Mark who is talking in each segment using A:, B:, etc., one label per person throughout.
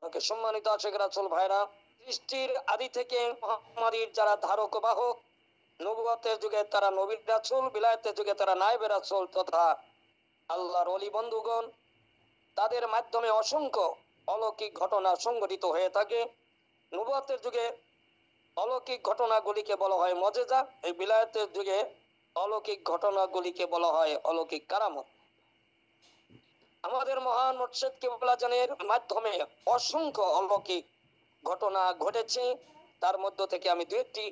A: ওকে সম্মানিত আশিক রাসূল ভাইরা, সৃষ্টির আদি থেকে মহামারীর যারা ধারক বাহক, নবুয়তের যুগে তারা নবীর রাসূল, বিলায়েতের যুগে তারা নায়েবে রাসূল তথা আল্লাহর ওলি বন্ধুগণ, তাদের মাধ্যমে অসংখ্য অলৌকিক ঘটনা সংঘটিত হয়ে থাকে। নবুয়তের যুগে অলৌকিক ঘটনাগুলিকে বলা হয় মুজিজা, এই বিলায়েতের যুগে অলৌকিক ঘটনাগুলিকে বলা হয় অলৌকিক কারামত। আমাদের মহান মুর্শিদ কিবলা জানের মাধ্যমে অসংখ্য অলৌকিক ঘটনা ঘটেছে। তার মধ্য থেকে আমি দু একটি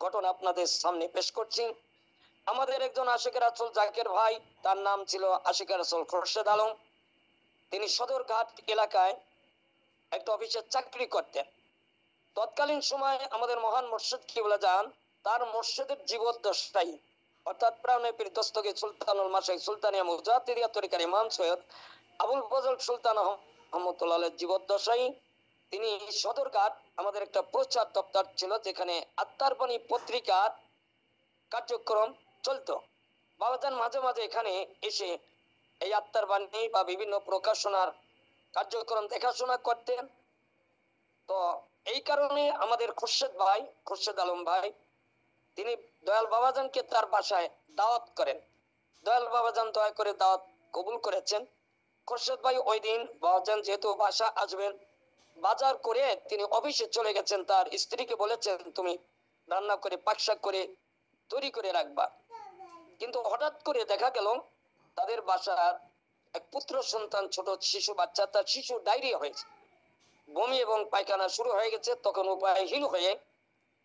A: ঘটনা আপনাদের সামনে পেশ করছি। আমাদের একজন আশিক রাসূল জাকির ভাই, তার নাম ছিল আশিক রাসূল খোরশেদ আলম। তিনি সদরঘাট এলাকায় একটা অফিসে চাকরি করতেন। তৎকালীন সময় আমাদের মহান মুর্শিদ কিবলা জান তার মুর্শিদের জীবদ্দশায়, অর্থাৎ প্রাণে পীর দস্তগীর সুলতানুল মাশাইখ সুলতানিয়া মুজাদ্দিদিয়া তরিকার ইমাম সৈয়দ আবুল ফজল সুলতান রহমতুল্লাহের জীবদ্দশায় তিনি সদরঘাট, আমাদের একটা প্রচার দপ্তর ছিল যেখানে আত্মার বাণী পত্রিকার কার্যক্রম চলতো। বাবাজান মাঝে মাঝে এখানে এসে এই আত্মার বাণী বা বিভিন্ন প্রকাশনার কার্যক্রম দেখাশোনা করতেন। তো এই কারণে আমাদের খোরশেদ ভাই, খোরশেদ আলম ভাই, তিনি দয়াল বাবাজানকে তার বাসায় দাওয়াত করেন। দয়াল বাবাজান দয়া করে দাওয়াত কবুল করেছেন। খোরশেদ ভাই ওই দিন বাবাজান যেহেতু বাসা আসবেন, বাজার করে তিনি অফিসে চলে গেছেন। তার স্ত্রীকে বলেছেন তুমি রান্না করে পাকশাক করে তৈরি করে রাখবা। কিন্তু হঠাৎ করে দেখা গেল তাদের বাসার এক পুত্র সন্তান, ছোট শিশু বাচ্চা, তার শিশু ডায়রিয়া হয়েছে, বমি এবং পায়খানা শুরু হয়ে গেছে। তখন উপায়হীন হয়ে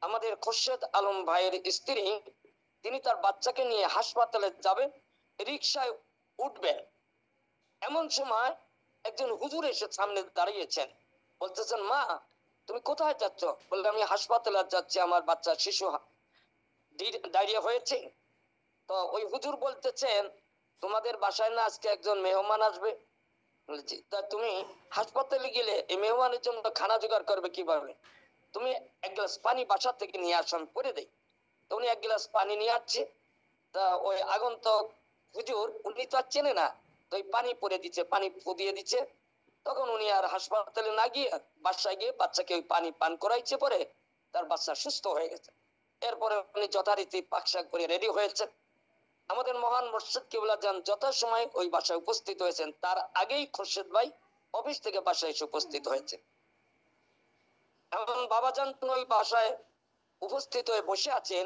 A: আমাদের খোরশেদ আলম ভাইয়ের স্ত্রী, তিনি তার বাচ্চাকে নিয়ে হাসপাতালে যাবেন, রিকশায় উঠবেন। এমন সময় একজন হুজুর এসে সামনে দাঁড়িয়েছেন, বলতেছেন মা তুমি কোথায় যাচ্ছ? বললে আমি হাসপাতালে যাচ্ছি, আমার বাচ্চা শিশু ডায়রিয়া হয়েছে। তো ওই হুজুর বলতেছেন তোমাদের বাসায় না আজকে একজন মেহমান আসবে? বলেছি তা তুমি হাসপাতালে গেলে এই মেহমানের জন্য খানা জোগাড় করবে কিভাবে? তুমি এক গ্লাস পানি বাসা থেকে নিয়ে আসুন, করে দেই। তো উনি এক গ্লাস পানি নিয়ে আসছে। তা ওই আগন্তক হুজুর, উনি তো আর চেনে না, তো ওই পানি পরে দিচ্ছে, পানি ফুদিয়ে দিচ্ছে। তখন উনি আর হাসপাতালে না গিয়ে বাসায় গিয়ে বাচ্চাকে ওই পানি পান করাইছে, পরে তার বাচ্চা সুস্থ হয়ে গেছে। এরপরে উনি যথারীতি পাকশাক করে রেডি হয়েছেন। আমাদের মহান মুর্শিদ কিবলা জান যথাসময় ওই বাসায় উপস্থিত হয়েছেন। তার আগেই খোরশেদ ভাই অফিস থেকে বাসায় এসে উপস্থিত হয়েছে। এখন বাবাজান ওই বাসায় উপস্থিত হয়ে বসে আছেন।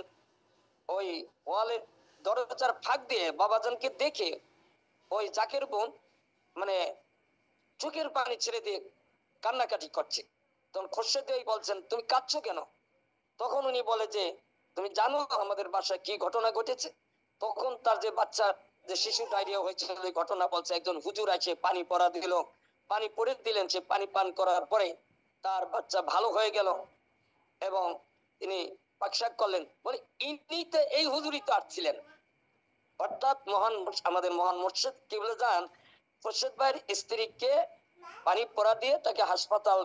A: ওই ওয়ালের দরজার ফাঁক দিয়ে বাবাজানকে দেখে ওই জাকের বোন মানে চোখের পানি ছেড়ে দিয়ে কান্নাকাটি করছে। তখন খোরশেদ ভাই বলছেন তুমি কাঁদছো কেন? তখন উনি বলে যে তুমি জানো আমাদের বাসায় কি ঘটনা ঘটেছে? তখন তার যে বাচ্চা, যে শিশু ডায়রিয়া হয়েছে ওই ঘটনা বলছে। একজন হুজুর আছে পানি পড়া দিল, পানি পড়ে দিলেন, সে পানি পান করার পরে তার বাচ্চা ভালো হয়ে গেল এবং তিনি পাকশাক করলেন। বলে ইনিতে এই হুজুরই তো আসছিলেন। অর্থাৎ আমাদের মহান মুর্শিদ কিবলা জান খোরশেদ ভাইয়ের স্ত্রীকে পানি পড়া দিয়ে তাকে হাসপাতাল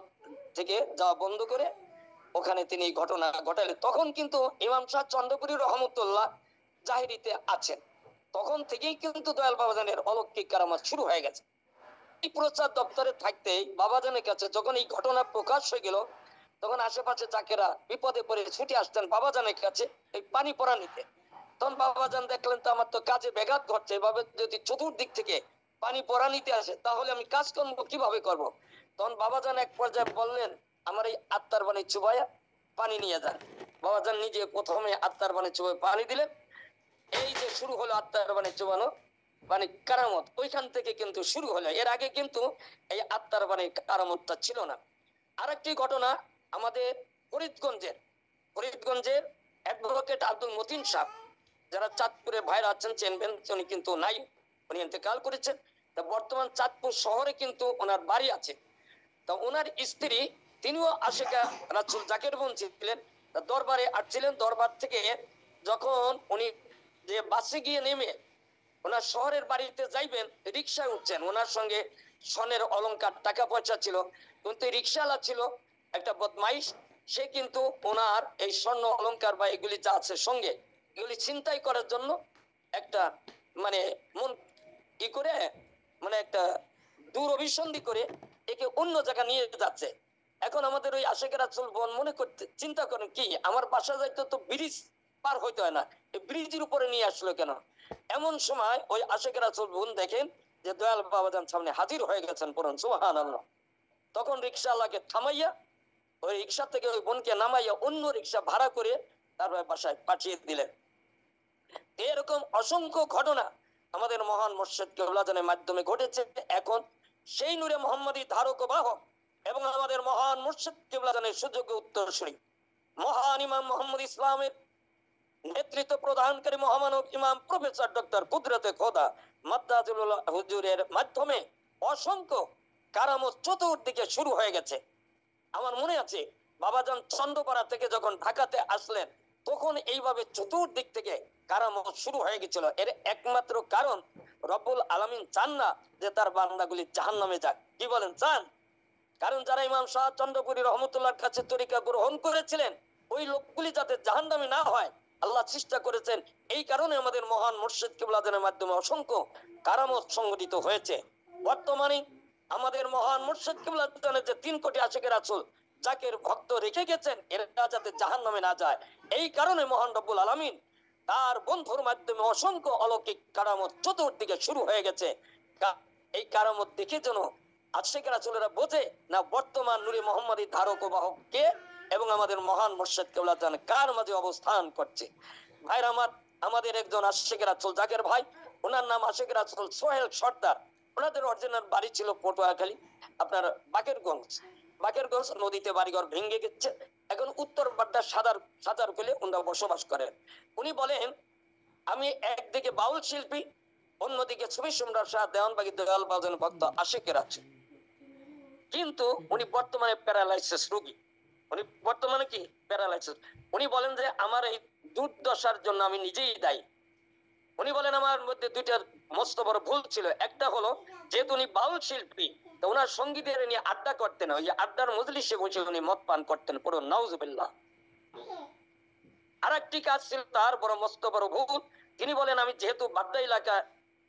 A: থেকে যাওয়া বন্ধ করে ওখানে তিনি ঘটনা ঘটালেন। তখন কিন্তু ইমাম শাহ চন্দ্রপুরী রহমতুল্লাহ জাহিরিতে আছেন। তখন থেকেই কিন্তু দয়াল বাবাজানের অলৌকিক কারামাত শুরু হয়ে গেছে। এই প্রচার দপ্তরে থাকতেই বাবাজানের কাছে যখন এই ঘটনা প্রকাশ হয়ে গেল, তখন আশেপাশে চাকেরা বিপদে পড়ে ছুটে আসতেন বাবাজানের কাছে এই পানি পড়া নিতে। তখন বাবাজান দেখলেন তো আমার তো কাজে ব্যাঘাত ঘটছে, এভাবে যদি চতুর্দিক থেকে পানি পড়া নিতে আসে তাহলে আমি কাজকর্ম কিভাবে করব। তখন বাবাজান এক পর্যায়ে বললেন আমার এই আত্মার বাণী চুবাইয়া পানি নিয়ে যান। বাবাজান নিজে প্রথমে আত্মার বাণী চুবাই পানি দিলেন। এই যে শুরু হলো আত্মার বাণী চুবানো, মানে কারামত ওইখান থেকে কিন্তু শুরু হলো। এর আগে কিন্তু এই আত্মার বাণীর কারামতটা ছিল না। আরেকটি ঘটনা আমাদের ফরিদগঞ্জের অ্যাডভোকেট আব্দুল মতিন সাহেব, যারা চাঁদপুরে ভাইরা আছেন চিনবেন, উনি কিন্তু নাই, উনি ইন্তেকাল করেছেন। তা বর্তমান চাঁদপুর শহরে কিন্তু ওনার বাড়ি আছে। তা ওনার স্ত্রী, তিনিও আশিকা রাসূল জাকের বোন ছিলেন। দরবারে আসছিলেন। দরবার থেকে যখন উনি যে বাসে গিয়ে নেমে ওনার শহরের বাড়িতে যাইবেন, রিক্সায় উঠছেন। ওনার সঙ্গে স্বর্ণের অলংকার টাকা পয়সা ছিল, কিন্তু রিক্সাওয়ালা ছিল একটা বদমাইশ। সে কিন্তু ওনার এই স্বর্ণ অলংকার বা এগুলি যা আছে সঙ্গে, এগুলি ছিনতাই করার জন্য একটা মানে মন কি করে, মানে একটা দূর অভিসন্ধি করে একে অন্য জায়গা নিয়ে যাচ্ছে। এখন আমাদের ওই আশেকের রাসূল বোন মনে করতে চিন্তা করেন কি আমার বাসা যাইতে তো ব্রিজ পার হইতে হয় না, এই ব্রিজের উপরে নিয়ে আসলো কেন? এমন সময় ওই আশেকের রাসূল বোন দেখেন যে দয়াল বাবাজান সামনে হাজির হয়ে গেছেন, পড়ুন সুবহানাল্লাহ। তখন রিক্সাওয়ালাকে থামাইয়া ওই রিক্সা থেকে ওই বোনকে নামাইয়া অন্য রিক্সা ভাড়া করে তারপরে বাসায় পাঠিয়ে দিলেন। এরকম অসংখ্য ঘটনা আমাদের মহান মুর্শিদ কেবলাজানের মাধ্যমে ঘটেছে। এখন সেই নূরে মোহাম্মদী ধারক ও বাহক এবং আমাদের মহান মুর্শিদ কেবলাজানের সুযোগ্য উত্তরসূরি মহান ইমাম মোহাম্মদ ইসলামের নেতৃত্ব প্রদানকারী মহামানব ইমাম প্রফেসর ডক্টর কুদরতে খোদা মাদ্দাজুল হুজুরের মাধ্যমে অসংখ্য কারামত চতুর্দিকে শুরু হয়ে গেছে। আমার মনে আছে বাবাজান চন্দ্রপাড়া থেকে যখন ঢাকাতে আসলেন তখন এইভাবে চতুর্দিক থেকে কারামত শুরু হয়ে গেছিল। এর একমাত্র কারণ রব্বুল আলামিন চান না যে তার বান্দাগুলি জাহান্নামে যাক। কি বলেন, চান? কারণ যারা ইমাম শাহ চন্দ্রপুরী রহমতুল্লাহর কাছে তরিকা গ্রহণ করেছিলেন ওই লোকগুলি যাতে জাহান্নামে না হয় আল্লাহ চেষ্টা করেছেন। এই কারণে আমাদের মহান মুর্শিদ কিবলাদের মাধ্যমে অসংখ্য কারামত সংগঠিত হয়েছে। বর্তমানে আমাদের মহান মুর্শিদ কিবলাদের যে 3 কোটি আশিকের রাসূল যাকে ভক্ত রেখে গেছেন এরা যাতে জাহান্নামে না যায়, এই কারণে মহান রব্বুল আলামিন তার বন্ধুর মাধ্যমে অসংখ্য অলৌকিক কারামত চতুর্দিকে শুরু হয়ে গেছে। এই কারামত দেখে যেন আশিকের রাসূলেরা বোঝে না বর্তমান নূরে মোহাম্মদী ধারক ও বাহক কে এবং আমাদের মহান মুর্শিদ কেবলাজান কার মাঝে অবস্থান করছে। ভাইরা আমার, আমাদের একজন আশিকের রাসূল জাকের ভাই, ওনার নাম আশিকের রাসূল সোহেল সর্দার। ওনাদের অরিজিনাল বাড়ি ছিল পটুয়াখালী, আপনার বাকেরগঞ্জ নদীতে বাড়িঘর ভেঙে গেছে। এখন উত্তর বাড্ডা সাদার কোলে ওনারা বসবাস করেন। উনি বলেন আমি একদিকে বাউল শিল্পী, অন্যদিকে ছবি সম্রাট শাহ দেওয়ানবাগী দয়াল বাজন ভক্ত আশিকের রাসূল। কিন্তু উনি বর্তমানে প্যারালাইসিস রোগী। উনি বর্তমানে কি প্যারালাইসিস। উনি বলেন যে আমার এই দুর্দশার জন্য আমি নিজেই দায়ী। উনি বলেন আমার মধ্যে দুইটা মস্ত বড় ভুল ছিল। একটা হলো যেহেতু উনি বাউল শিল্পী তো ওনার সঙ্গীতের নিয়ে আড্ডা করতেন, ওই যে আড্ডার মজলিসে বসে উনি মদ পান করতেন, পড়ুন নাউজুবিল্লাহ। আর একটি কাজ ছিল তার বড় মস্ত বড় ভুল। তিনি বলেন আমি যেহেতু বাড্ডা এলাকায়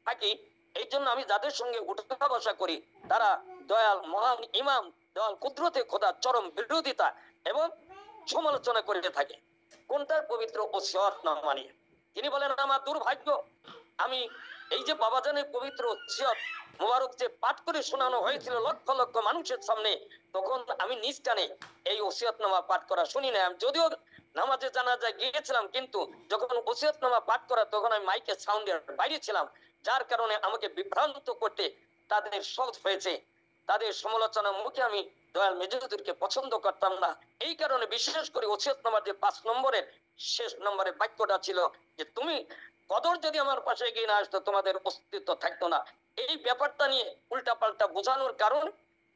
A: থাকি এই জন্য আমি যাদের সঙ্গে উঠা বসা করি তারা দয়াল মহান ইমাম দয়াল কুদরতে খোদা চরম বিরোধিতা এবং সমালোচনা করে থাকে। কোনটার পবিত্র ওসিয়ত না মানিয়ে। তিনি বলেন আমার দুর্ভাগ্য আমি এই যে বাবাজানের পবিত্র ওসিয়ত মোবারক যে পাঠ করে শোনানো হয়েছিল লক্ষ লক্ষ মানুষের সামনে, তখন আমি নিজ কানে এই ওসিয়তনামা পাঠ করা শুনি না। যদিও নামাজে জানাজায় গিয়েছিলাম কিন্তু যখন ওসিয়তনামা পাঠ করা তখন আমি মাইকের সাউন্ডের বাইরে ছিলাম, যার কারণে আমাকে বিভ্রান্ত করতে তাদের সহজ হয়েছে। তাদের সমালোচনার মুখে আমি দয়াল মেজুদুরকে পছন্দ করতাম না। এই কারণে বিশেষ করে ওসিয়তনামার যে 5 নম্বরের শেষ নম্বরে বাক্যটা ছিল যে তুমি কদর যদি আমার পাশে এগিয়ে না আসতো তোমাদের অস্তিত্ব থাকতো না, এই ব্যাপারটা নিয়ে উল্টা পাল্টা বোঝানোর কারণে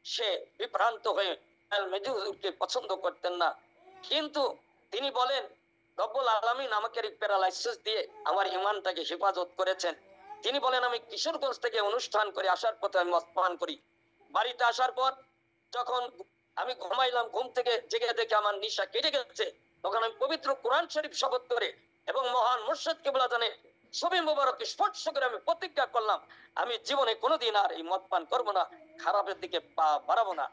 A: সে বিভ্রান্ত হয়ে দয়াল মেজুদুরকে পছন্দ করতেন না। কিন্তু তিনি বলেন রব্বুল আলামিন আমাকে প্যারালাইসিস দিয়ে আমার ইমানটাকে হেফাজত করেছেন। তিনি বলেন আমি কিশোরগঞ্জ থেকে অনুষ্ঠান করে আসার পথে আমি মদ পান করি। বাড়িতে আসার পর যখন আমি ঘুমাইলাম ঘুম থেকে জেগে দেখে আমার নিশা কেটে গেছে, তখন আমি পবিত্র কোরআন শরীফ শপথ করে এবং মহান মুর্শিদ কিবলাজানের ছবি মোবারককে স্পর্শ করে আমি প্রতিজ্ঞা করলাম আমি জীবনে কোনোদিন আর এই মদ পান করবো না, খারাপের দিকে পা বাড়াবো না।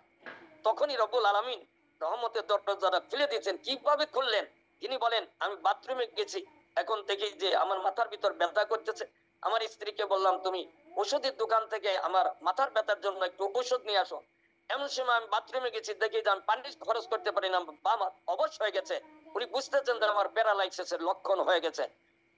A: তখনই রব্বুল আলামিন রহমতের দরজাটা খুলে দিয়েছেন। কিভাবে খুললেন? তিনি বলেন আমি বাথরুমে গেছি, এখন দেখি যে আমার মাথার ভিতর ব্যথা করতেছে। আমার স্ত্রীকে বললাম তুমি ওষুধের দোকান থেকে আমার মাথার ব্যথার জন্য একটু ওষুধ নিয়ে আসো। এমন সময় আমি বাথরুমে গেছি, দেখি যে আমি পানি খরচ করতে পারি না, বাম হাত অবশ হয়ে গেছে। উনি বুঝতেছেন যে আমার প্যারালাইসিসের লক্ষণ হয়ে গেছে।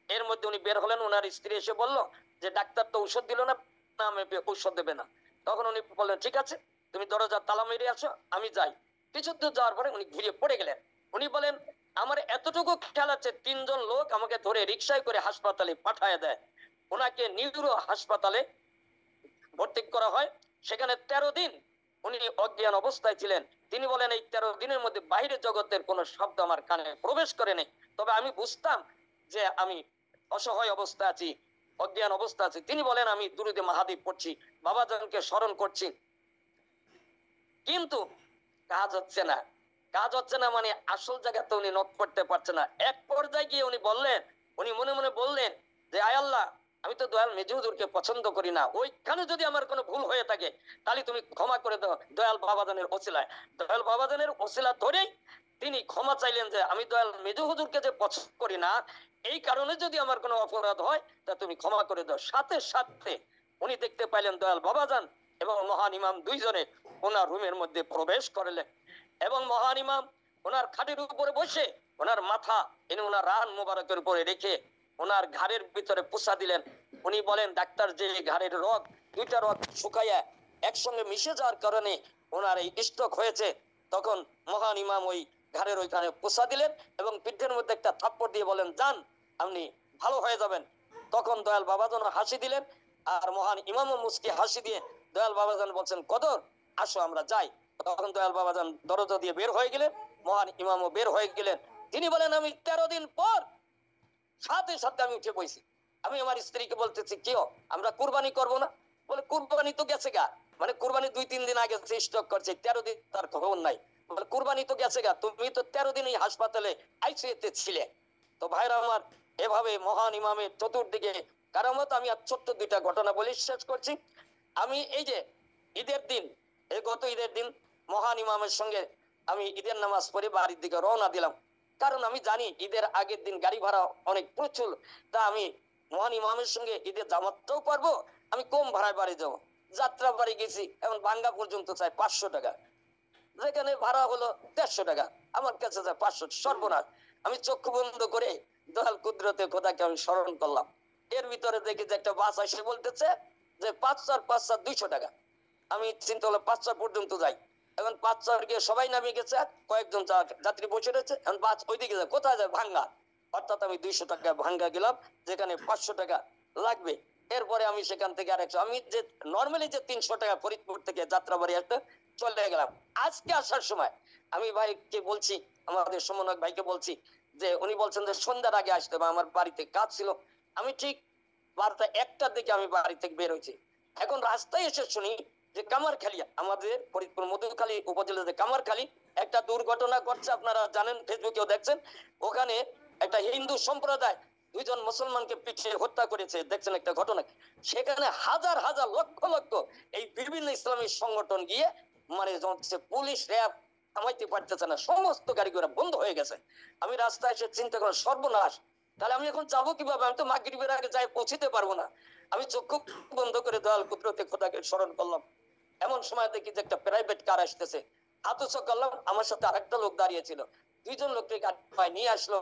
A: এর মধ্যে উনি বের হলেন, ওনার স্ত্রী এসে বলল যে ডাক্তার তো ঔষধ দিল না, আমি ঔষধ দেবে না। তখন উনি বললেন ঠিক আছে তুমি দরজা তালা মেরে আসো আমি যাই। কিছু দূর যাওয়ার পরে উনি ঘুরিয়ে পড়ে গেলেন। উনি বলেন আমার এতটুকু খেয়াল আছে 3 জন লোক আমাকে ধরে রিক্সায় করে হাসপাতালে পাঠায় দেয়। ওনাকে নিউরো হাসপাতালে ভর্তি করা হয়। সেখানে 13 দিন উনি অজ্ঞান অবস্থায় ছিলেন। তিনি বলেন এই 13 দিনের মধ্যে বাইরের জগতের কোনো শব্দ আমার কানে প্রবেশ করে নেই, তবে আমি বুঝতাম যে আমি অসহায় অবস্থা আছি, অজ্ঞান অবস্থা আছে। তিনি বলেন আমি দুরুদে মাহাদীপ পড়ছি, বাবাজানকে স্মরণ করছি, কিন্তু কাজ হচ্ছে না। কাজ হচ্ছে না মানে আসল জায়গাতে উনি নক করতে পারছে না। এক পর্যায়ে গিয়ে উনি বললেন, উনি মনে মনে বললেন যে আয় আল্লাহ আমি তো দয়াল মেজু হুজুরকে পছন্দ করি না, ওইখানে যদি আমার কোনো ভুল হয়ে থাকে তাহলে তুমি ক্ষমা করে দাও দয়াল বাবাজানের ওসিলায়। দয়াল বাবাজানের ওসিলা ধরেই তিনি ক্ষমা চাইলেন যে আমি দয়াল মেজু হুজুরকে যে পছন্দ করি না, এই কারণে যদি আমার কোনো অপরাধ হয় তা তুমি ক্ষমা করে দাও। সাথে সাথে উনি দেখতে পাইলেন দয়াল বাবাজান এবং মহান ইমাম দুইজনে ওনার রুমের মধ্যে প্রবেশ করলেন এবং মহান ইমাম ওনার খাটের উপরে বসে ওনার মাথা এনে ওনার রান মোবারকের উপরে রেখে ওনার ঘাড়ের ভিতরে পুষা দিলেন। উনি বলেন ডাক্তার যে ঘাড়ের রগ, দুইটা রগ শুকাইয়া একসঙ্গে মিশে যাওয়ার কারণে ওনার এই স্ট্রোক হয়েছে। তখন মহান ইমাম ওই ঘাড়ের ওইখানে পুষা দিলেন এবং পিঠের মধ্যে একটা থাপ্পড় দিয়ে বলেন যান, আপনি ভালো হয়ে যাবেন। তখন দয়াল বাবাজান হাসি দিলেন আর মহান ইমামও মুস্কি হাসি দিয়ে দয়াল বাবাজান বলছেন কদর আসো আমরা যাই। তখন দয়াল বাবাজান দরজা দিয়ে বের হয়ে গেলেন, মহান ইমামও বের হয়ে গেলেন। তিনি বলেন আমি 13 দিন পর সাথে সাথে আমি উঠে বইছি। আমি আমার স্ত্রীকে বলতেছি কেউ আমরা কুরবানি করব না? বলে কুরবানি তো গেছে গা, মানে কুরবানি 2-3 দিন আগে স্টক করছে, 13 দিন তার খবর নাই। বলে কুরবানি তো গেছে গা, তুমি তো 13 দিন এই হাসপাতালে আইসিইউতে ছিলে। তো ভাইরা আমার, এভাবে মহান ইমামের চতুর্দিকে কারামত। আমি আর ছোট্ট দুইটা ঘটনা বলে শেষ করছি। আমি এই যে ঈদের দিন, এই গত ঈদের দিন মহান ইমামের সঙ্গে আমি ঈদের নামাজ পড়ে বাড়ির দিকে রওনা দিলাম, কারণ আমি জানি ঈদের আগের দিন গাড়ি ভাড়া অনেক প্রচুর। তা আমি মহান ইমামের সঙ্গে ঈদের জামাতটাও পারবো, আমি কম ভাড়ায় বাড়ি যাবো। যাত্রা বাড়ি গেছি, এখন বাঙ্গা পর্যন্ত চাই 500 টাকা, যেখানে ভাড়া হলো 150 টাকা, আমার কাছে যায় 500। সর্বনাশ! আমি চক্ষু বন্ধ করে দয়াল কুদরতে খোদাকে আমি স্মরণ করলাম। এর ভিতরে দেখি যে একটা বাস এসে বলতেছে যে 5-4 200 টাকা। আমি চিন্তা করলাম 5-4 পর্যন্ত যাই। এখন 5-4 গিয়ে সবাই নামিয়ে গেছে, কয়েকজন যাত্রী বসে রয়েছে। এখন বাস ওইদিকে যায়, কোথায় যায়? ভাঙ্গা। অর্থাৎ আমি 200 টাকা ভাঙ্গা গেলাম, যেখানে 500 টাকা লাগবে। এরপরে আমি সেখান থেকে আরেকশো, আমি যে নর্মালি যে 300 টাকা ফরিদপুর থেকে যাত্রাবাড়ি আসতে চলে গেলাম। আজকে আসার সময় আমি ভাইকে বলছি, আমাদের সমন্বয়ক ভাইকে বলছি যে উনি বলছেন যে সন্ধ্যার আগে আসতে হবে, আমার বাড়িতে কাজ ছিল। আমি ঠিক 12টা-1টার দিকে আমি বাড়ি থেকে বের হয়েছি। এখন রাস্তায় এসে শুনি যে কামারখালী, আমাদের ফরিদপুর মধুখালী উপজেলার যে কামারখালী, একটা দুর্ঘটনা ঘটছে। আপনারা জানেন, ফেসবুকেও দেখছেন। ওখানে একটা হিন্দু সম্প্রদায় 2জন মুসলমানকে পিটিয়ে হত্যা করেছে, দেখছেন একটা ঘটনা। সেখানে হাজার হাজার লক্ষ লক্ষ এই বিভিন্ন ইসলামী সংগঠন গিয়ে মানে পুলিশ র্যাব থামাইতে পারতেছে না, সমস্ত গাড়ি ঘোড়া বন্ধ হয়ে গেছে। আমি রাস্তায় এসে চিন্তা করলাম সর্বনাশ, তাহলে আমি এখন যাবো কিভাবে? আমি তো মাগরিবের আগে যাই পৌঁছিতে পারবো না। আমি চক্ষু বন্ধ করে দয়াল কুদরতে খোদাকে স্মরণ করলাম। এমন সময় দেখি যে একটা প্রাইভেট কার আসতেছে, আতস করলাম, আমার সাথে আরেকটা লোক দাঁড়িয়ে ছিল। 2জন লোককে গাড়ি নিয়ে আসলো।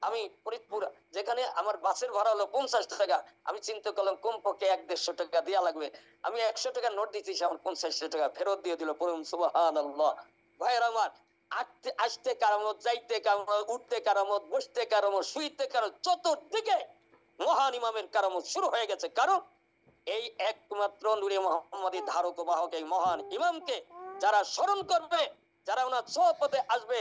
A: আমি ফরিদপুর, যেখানে আমার বাসের ভাড়া হলো 50 টাকা, আমি চিন্তা করলাম কমপক্ষে 100-150 টাকা দেওয়া লাগবে। আমি 100 টাকা নোট দিচ্ছি, আমার 50 টাকা ফেরত দিয়ে দিল। পড়ুন সুবহানাল্লাহ। ভাইয়ের আমার, আসতে কারামত, যাইতে কারামত, উঠতে কারামত, বসতে কারামত, শুইতে কারামত, চতুর্দিকে মহান ইমামের কারামত শুরু হয়ে গেছে। কারণ এই একমাত্র নূরে মুহাম্মাদী ধারক ও বাহক এই মহান ইমামকে যারা স্মরণ করবে, যারা ওনার সোহবতে আসবে,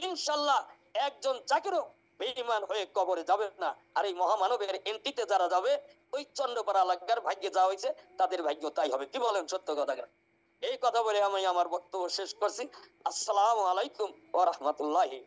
A: ইনশাআল্লাহ একজন জাকিরও বেঈমান হয়ে কবরে যাবে না। আর এই মহামানবের এন্ট্রিতে যারা যাবে, ওই চন্দ্রপাড়া এলাকার ভাগ্যে যাওয়া হয়েছে, তাদের ভাগ্য তাই হবে। কি বলেন? সত্য কথা। এই কথা বলে আমি আমার বক্তব্য শেষ করছি। আসসালামু আলাইকুম ওয়া রাহমাতুল্লাহি।